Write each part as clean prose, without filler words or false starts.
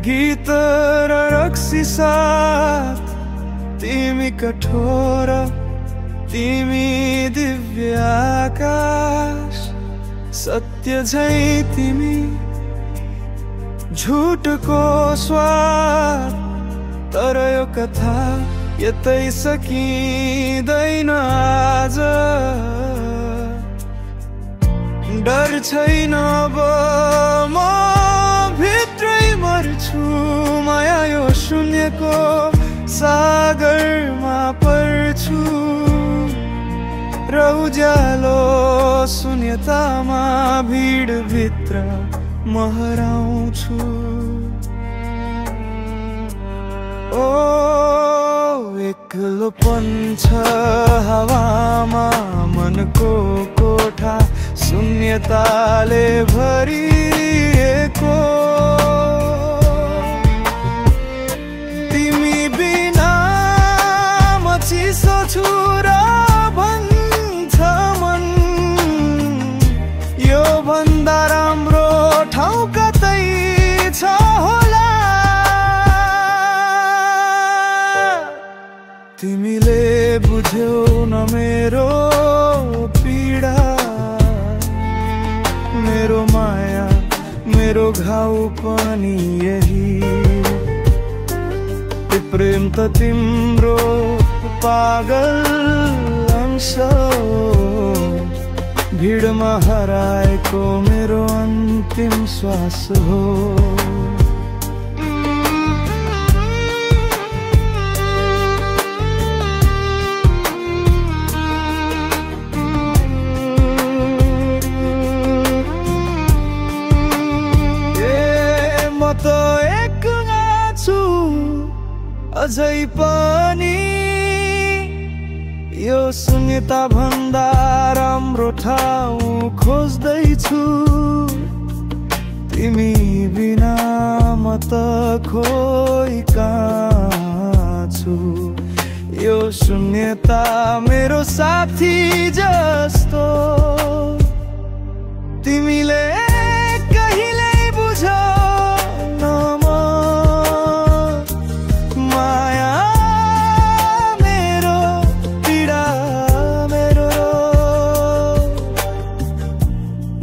गीत र रक्सी साथ तिमी कठोर तिमी दिव्य आकाश सत्य झै तिमी झुटको स्वाद तर यो कथा यतै सकिँदैन आज डर छैन अब म भित्रै मर्छु माया यो शून्यको सागरमा पर्छु र उज्यालो शून्यतामा भिड भित्र म हराउँछु ओ एक्लोपन छ हावामा मनको कोठा शून्यताले भरिएको तिमी बिना म चिसो छु र भन्छ मन यो भन्दा राम्रो ठाउँ कतै छ होला तिमीले बुझ्यौ न मेरो पीडा मेरो माया मेरो घाउ पनि यही प्रेम त तिम्रो पागल अंश भिडमा हराएको मेरो अन्तिम श्वास हो त एक्ला छु अझै पनि यो शून्यता भन्दा राम्रो ठाउँ खोज्दैछु तिमी बिना म त खोइ कहाँ छु यो शून्यता मेरो साथी जस्तो तिमीले कहिले बुझौ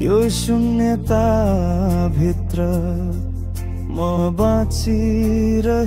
यो शून्यता भित्र म बाँचिरहेछु।